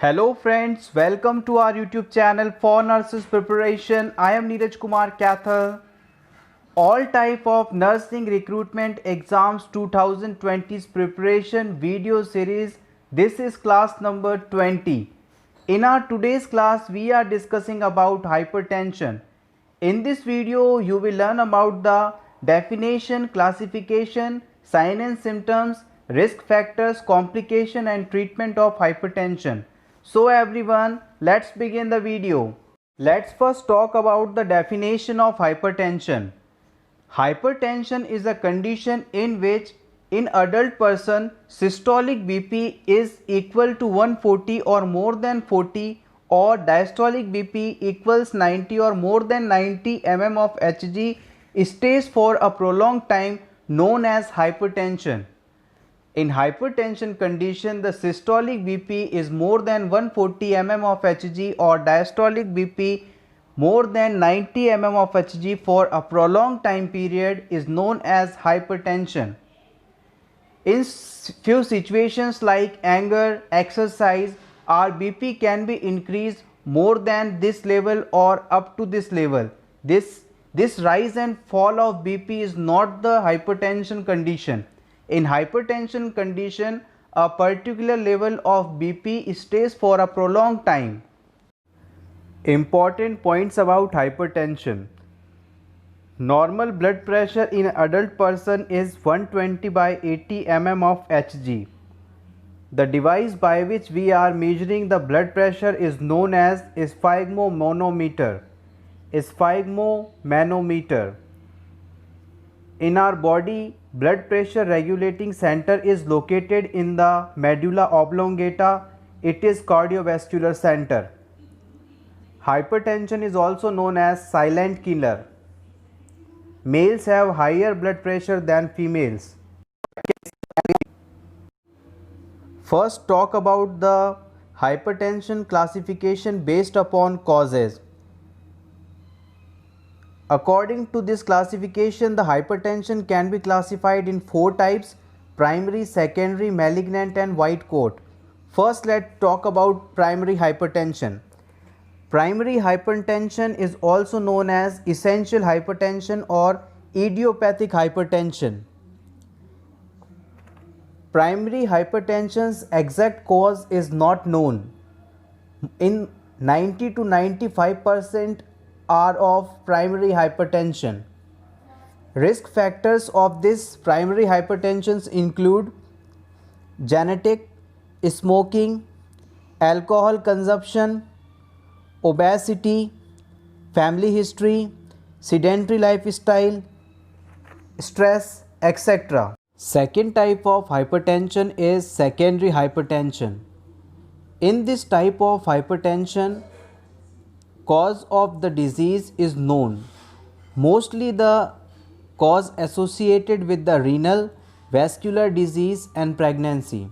Hello friends, welcome to our YouTube channel for nurses preparation. I am Neeraj Kumar Kathal. All type of nursing recruitment exams 2020's preparation video series. This is class number 20. In our today's class, we are discussing about hypertension. In this video, you will learn about the definition, classification, sign and symptoms, risk factors, complication and treatment of hypertension. So everyone, let's begin the video. Let's first talk about the definition of hypertension. Hypertension is a condition in which in adult person systolic BP is equal to 140 or more than 40 or diastolic BP equals 90 or more than 90 mm of Hg stays for a prolonged time known as hypertension. In hypertension condition, the systolic BP is more than 140 mm of Hg or diastolic BP more than 90 mm of Hg for a prolonged time period is known as hypertension. In few situations like anger, exercise, our BP can be increased more than this level or up to this level. This rise and fall of BP is not the hypertension condition. In hypertension condition, a particular level of BP stays for a prolonged time. Important points about hypertension. Normal blood pressure in adult person is 120 by 80 mm of Hg. The device by which we are measuring the blood pressure is known as sphygmomanometer. Sphygmomanometer. In our body, blood pressure regulating center is located in the medulla oblongata. It is cardiovascular center. Hypertension is also known as silent killer. Males have higher blood pressure than females. First, talk about the hypertension classification based upon causes. According to this classification, the hypertension can be classified in 4 types: primary, secondary, malignant and white coat. First, let's talk about primary hypertension. Primary hypertension is also known as essential hypertension or idiopathic hypertension. Primary hypertension's exact cause is not known. In 90 to 95% are of primary hypertension. Risk factors of this primary hypertension include genetic, smoking, alcohol consumption, obesity, family history, sedentary lifestyle, stress, etc. Second type of hypertension is secondary hypertension. In this type of hypertension, cause of the disease is known. Mostly the cause associated with the renal, vascular disease and pregnancy.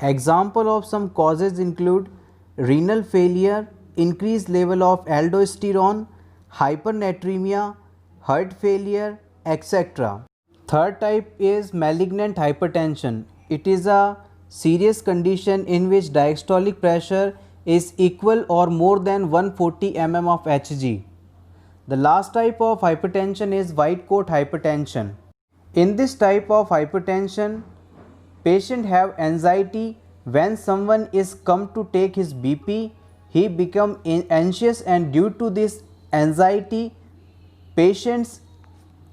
Example of some causes include renal failure, increased level of aldosterone, hypernatremia, heart failure, etc. Third type is malignant hypertension. It is a serious condition in which diastolic pressure is equal or more than 140 mm of Hg. The last type of hypertension is white coat hypertension. In this type of hypertension, patient have anxiety. When someone is come to take his BP, he become anxious, and due to this anxiety, patient's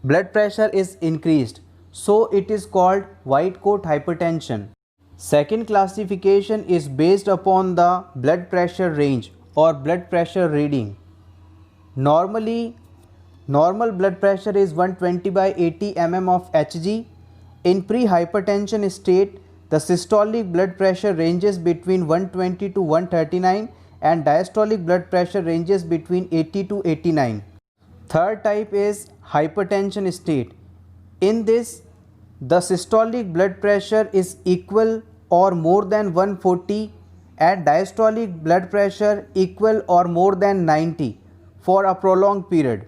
blood pressure is increased. So it is called white coat hypertension. Second classification is based upon the blood pressure range or blood pressure reading. Normally, normal blood pressure is 120 by 80 mm of Hg. In pre-hypertension state, the systolic blood pressure ranges between 120 to 139 and diastolic blood pressure ranges between 80 to 89. Third type is hypertension state. In this, the systolic blood pressure is equal or more than 140 and diastolic blood pressure equal or more than 90 for a prolonged period.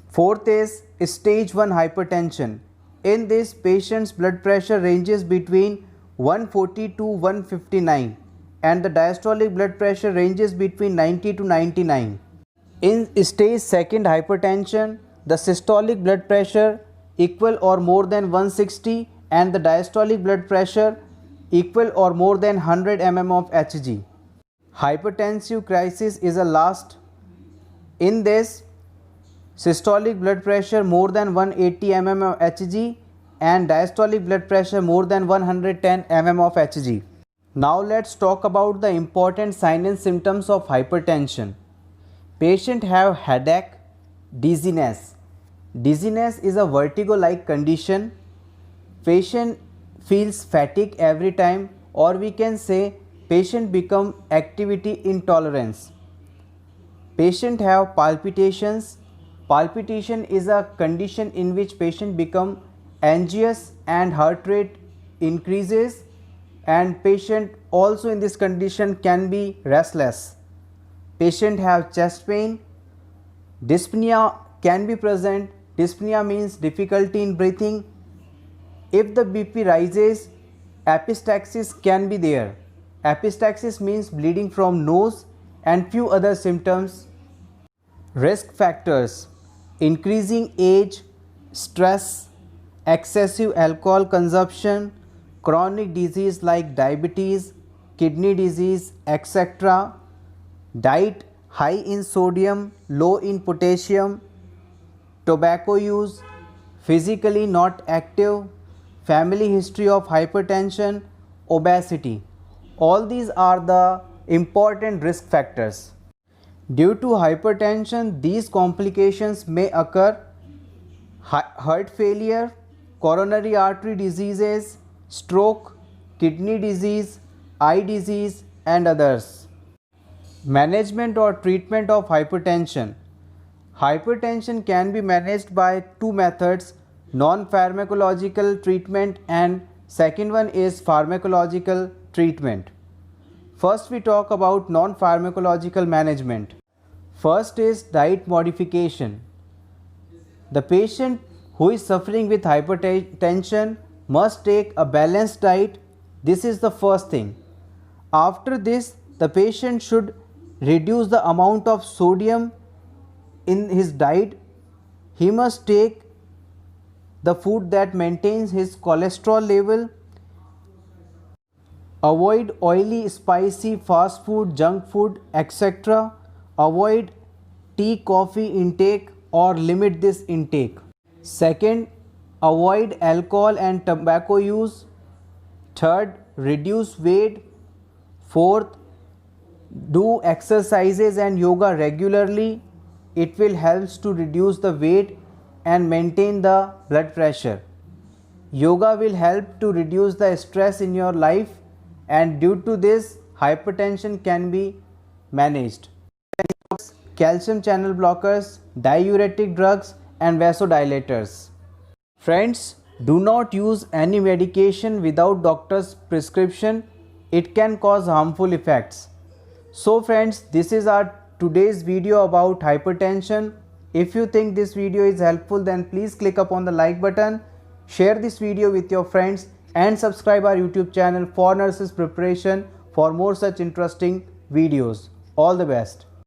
Fourth is stage 1 hypertension. In this, patient's blood pressure ranges between 140 to 159, and the diastolic blood pressure ranges between 90 to 99. In stage 2 hypertension, the systolic blood pressure equal or more than 160 and the diastolic blood pressure equal or more than 100 mm of Hg. Hypertensive crisis is a last. In this, systolic blood pressure more than 180 mm of Hg and diastolic blood pressure more than 110 mm of Hg. Now let's talk about the important signs and symptoms of hypertension. Patient have headache, dizziness. Dizziness is a vertigo-like condition. Patient feels fatigue every time, or we can say patient become activity intolerance. Patient have palpitations. Palpitation is a condition in which patient become anxious and heart rate increases, and patient also in this condition can be restless. Patient have chest pain. Dyspnea can be present. Dyspnea means difficulty in breathing. If the BP rises, epistaxis can be there. Epistaxis means bleeding from nose and few other symptoms. Risk factors: increasing age, stress, excessive alcohol consumption, chronic disease like diabetes, kidney disease, etc. Diet high in sodium, low in potassium, tobacco use, physically not active, family history of hypertension, obesity. All these are the important risk factors. Due to hypertension, these complications may occur: heart failure, coronary artery diseases, stroke, kidney disease, eye disease, and others. Management or treatment of hypertension. Hypertension can be managed by two methods: non-pharmacological treatment and second one is pharmacological treatment. First we talk about non-pharmacological management. First is diet modification. The patient who is suffering with hypertension must take a balanced diet. This is the first thing. After this, the patient should reduce the amount of sodium in his diet. He must take the food that maintains his cholesterol level. Avoid oily, spicy, fast food, junk food, etc. Avoid tea, coffee intake or limit this intake. Second, avoid alcohol and tobacco use. Third, reduce weight. Fourth, do exercises and yoga regularly. It will help to reduce the weight and maintain the blood pressure. Yoga will help to reduce the stress in your life, and due to this hypertension can be managed. Calcium channel blockers, diuretic drugs and vasodilators. Friends, do not use any medication without doctor's prescription. It can cause harmful effects. So friends, this is our today's video about hypertension. If you think this video is helpful, then please click upon the like button, share this video with your friends and subscribe our YouTube channel for nurses preparation for more such interesting videos. All the best.